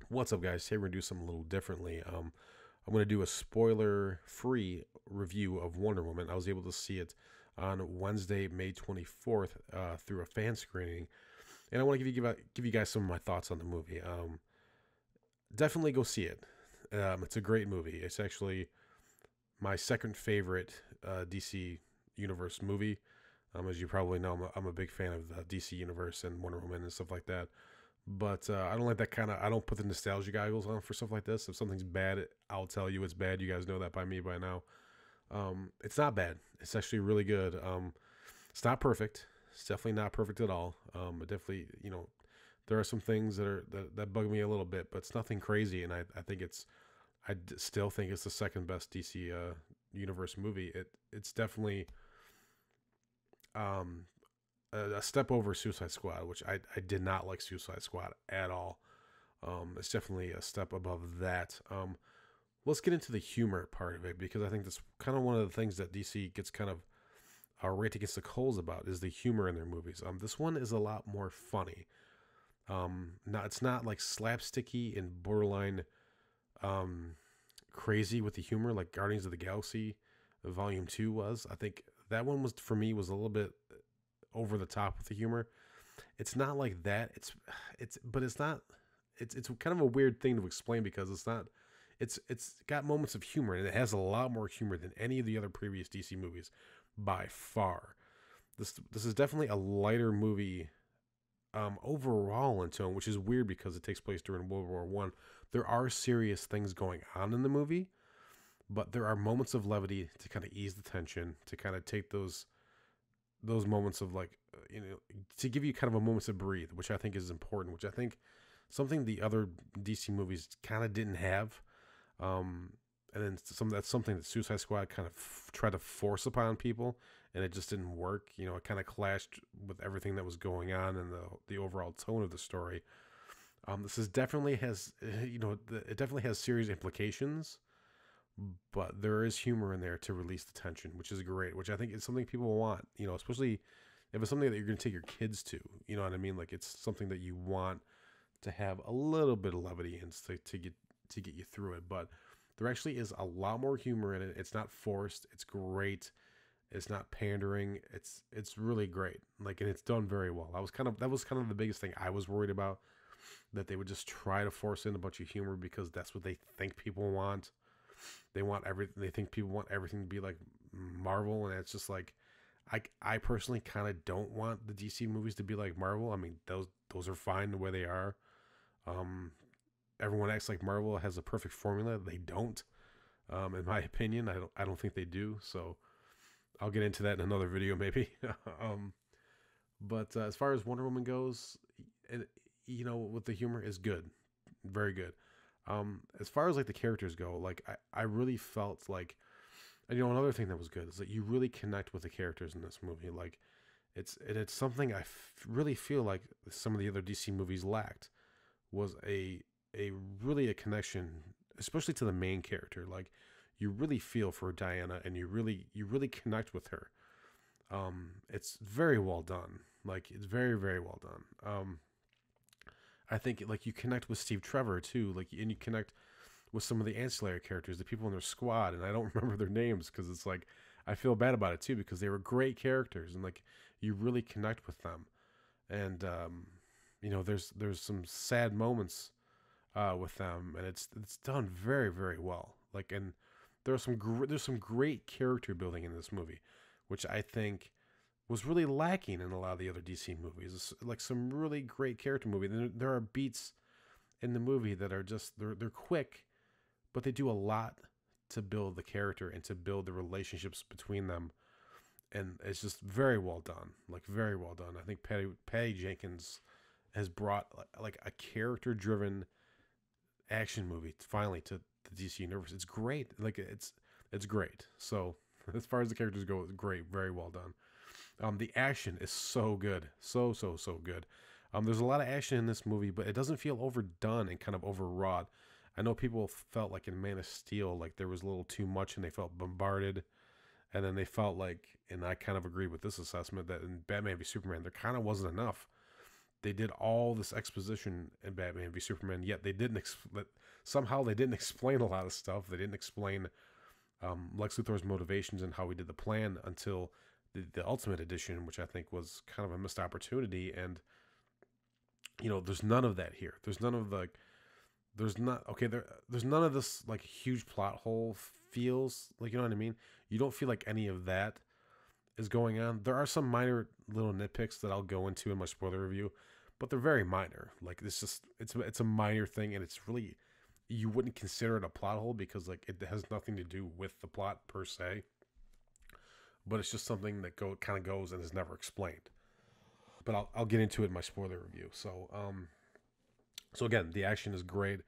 What's up, guys? Today we're gonna do something a little differently. I'm gonna do a spoiler-free review of Wonder Woman. I was able to see it on Wednesday, May 24th, through a fan screening, and I want to give you guys some of my thoughts on the movie. Definitely go see it. It's a great movie. It's actually my second favorite DC Universe movie. As you probably know, I'm a big fan of the DC Universe and Wonder Woman and stuff like that. But I don't like that kind of. I don't put the nostalgia goggles on for stuff like this. If something's bad, I'll tell you it's bad. You guys know that by now. It's not bad. It's actually really good. It's not perfect. It's definitely not perfect at all. But definitely, there are some things that bug me a little bit, but it's nothing crazy. And I think still think it's the second best DC universe movie. It's definitely um, a step over Suicide Squad, which I did not like Suicide Squad at all. It's definitely a step above that. Let's get into the humor part of it, because I think that's kind of one of the things that DC gets kind of raked against the coals about, is the humor in their movies. This one is a lot more funny. Now it's not like slapsticky and borderline um, crazy with the humor like Guardians of the Galaxy Volume 2 was. I think that one was, for me, was a little bit over the top with the humor. It's not like that. But it's not. It's kind of a weird thing to explain, because it's not. It's got moments of humor, and it has a lot more humor than any of the other previous DC movies by far. This is definitely a lighter movie overall in tone, which is weird because it takes place during World War One. There are serious things going on in the movie, but there are moments of levity to kind of ease the tension, to kind of take those moments of, like, to give you kind of a moment to breathe, which I think is important, which I think something the other DC movies kind of didn't have. And then that's something that Suicide Squad kind of tried to force upon people, and it just didn't work. It kind of clashed with everything that was going on and the overall tone of the story. This is definitely has it definitely has serious implications, but there is humor in there to release the tension, which is great, which I think is something people want, especially if it's something that you're going to take your kids to, you know what I mean? Like, it's something that you want to have a little bit of levity and to get you through it. But there actually is a lot more humor in it. It's not forced. It's great. It's not pandering. It's really great. Like, and it's done very well. That was kind of the biggest thing I was worried about, that they would just try to force in a bunch of humor because that's what they think people want. They want everything. They think people want everything to be like Marvel, and it's just like, I personally kind of don't want the DC movies to be like Marvel. I mean, those are fine the way they are. Everyone acts like Marvel has a perfect formula. They don't. In my opinion, I don't think they do. So I'll get into that in another video, maybe. But as far as Wonder Woman goes, and with the humor, is good, very good. As far as like the characters go, like I really felt like, another thing that was good is that you really connect with the characters in this movie. Like, it's something I really feel like some of the other DC movies lacked, was a really a connection, especially to the main character. Like, you really feel for Diana, and you really connect with her. It's very well done. Like, it's very, very well done. I think, like, you connect with Steve Trevor too, like, and you connect with some of the ancillary characters, the people in their squad, and I don't remember their names because it's like, I feel bad about it too, because they were great characters, and like, you really connect with them. And there's some sad moments with them, and it's done very, very well. Like, and there's some great character building in this movie, which I think was really lacking in a lot of the other DC movies. It's like some really great character movie. There are beats in the movie that are just they're quick, but they do a lot to build the character and to build the relationships between them, and it's just very well done. Like, very well done. I think Patty Jenkins has brought like a character driven action movie finally to the DC universe. It's great. Like, it's great. So as far as the characters go, it's great. Very well done. The action is so good. So good. There's a lot of action in this movie, but it doesn't feel overdone and kind of overwrought. I know people felt like in Man of Steel, like there was a little too much and they felt bombarded. And then they felt like, and I kind of agree with this assessment, that in Batman v Superman, there kind of wasn't enough. they did all this exposition in Batman v Superman, yet they didn't somehow they didn't explain a lot of stuff. They didn't explain Lex Luthor's motivations and how he did the plan until the Ultimate Edition, which I think was kind of a missed opportunity. And there's none of that here. There's none of the there's none of this like huge plot hole feels, like, you know what I mean? You don't feel like any of that is going on. There are some minor little nitpicks that I'll go into in my spoiler review, but they're very minor. Like, it's a minor thing, and it's really, you wouldn't consider it a plot hole because like it has nothing to do with the plot per se, but it's just something that kind of goes and is never explained. But I'll get into it in my spoiler review. So again, the action is great.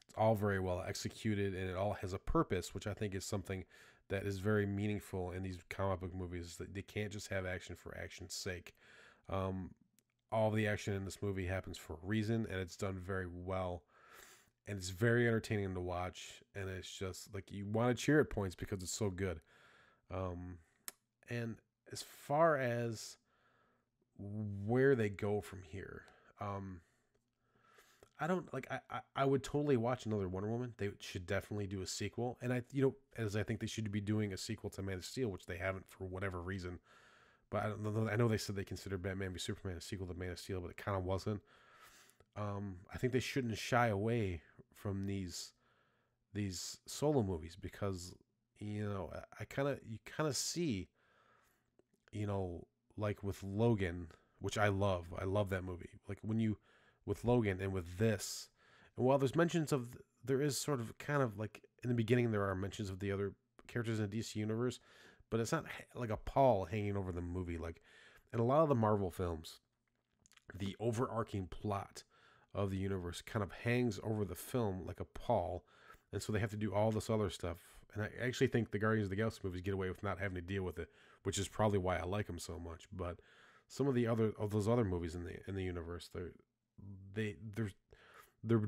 It's all very well executed, and it all has a purpose, which I think is something that is very meaningful in these comic book movies. That they can't just have action for action's sake. All the action in this movie happens for a reason, and it's done very well. And it's very entertaining to watch, and it's just like you want to cheer at points because it's so good. And as far as where they go from here, I don't like. I would totally watch another Wonder Woman. They should definitely do a sequel, and as I think they should be doing a sequel to Man of Steel, which they haven't for whatever reason. But I don't know. I know they said they considered Batman v Superman a sequel to Man of Steel, but it kind of wasn't. I think they shouldn't shy away from these solo movies because you kind of see, like with Logan, which I love that movie. Like with Logan and with this, and while there is sort of kind of like in the beginning there are mentions of the other characters in the DC universe, but it's not like a pall hanging over the movie. Like in a lot of the Marvel films, the overarching plot of the universe kind of hangs over the film like a pall, and so they have to do all this other stuff. And I actually think the Guardians of the Galaxy movies get away with not having to deal with it, which is probably why I like them so much. But some of those other movies in the universe, they're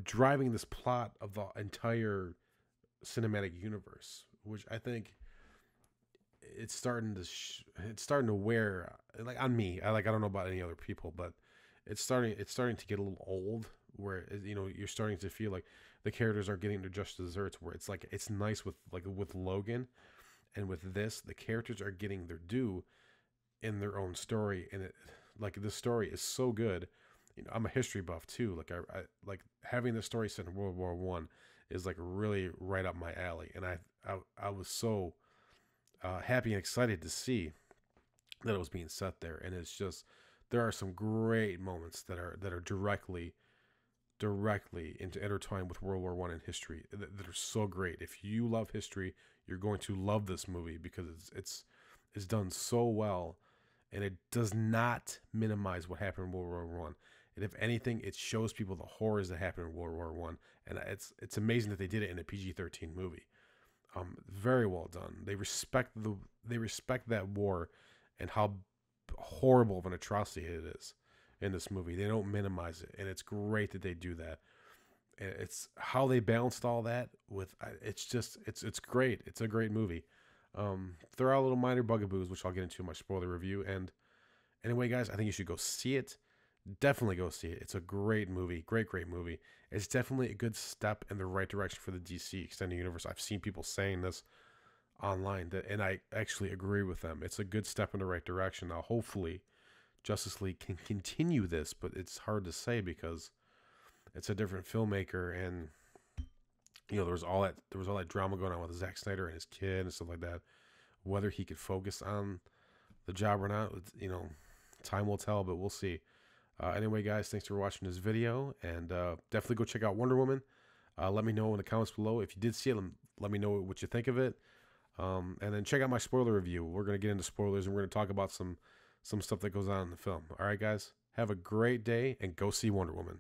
driving this plot of the entire cinematic universe, which I think it's starting to wear like on me. I don't know about any other people, but it's starting to get a little old, where you're starting to feel like the characters are getting their just desserts, where it's like it's nice with Logan, and with this the characters are getting their due in their own story, and this story is so good. I'm a history buff too. Like I like having this story set in World War I is like really right up my alley, and I was so happy and excited to see that it was being set there. And it's just, there are some great moments that are directly intertwined with World War I in history that are so great. If you love history, you're going to love this movie because it's done so well, and it does not minimize what happened in World War I. And if anything, it shows people the horrors that happened in World War I. And it's amazing that they did it in a PG-13 movie. Very well done. They respect that war and how horrible of an atrocity it is in this movie. They don't minimize it, and it's great that they do that. And it's how they balanced all that with. It's great. It's a great movie. There are little minor bugaboos, which I'll get into in my spoiler review. And anyway, guys, I think you should go see it. Definitely go see it. It's a great movie. Great movie. It's definitely a good step in the right direction for the DC Extended Universe. I've seen people saying this online, and I actually agree with them. It's a good step in the right direction. Now, hopefully, Justice League can continue this, but it's hard to say because it's a different filmmaker, and there was all that drama going on with Zack Snyder and his kid and stuff like that. Whether he could focus on the job or not, time will tell, but we'll see. Anyway, guys, thanks for watching this video, and definitely go check out Wonder Woman. Let me know in the comments below if you did see it. Let me know what you think of it, and then check out my spoiler review. We're going to get into spoilers, and we're going to talk about some stuff that goes on in the film. All right, guys, have a great day, and go see Wonder Woman.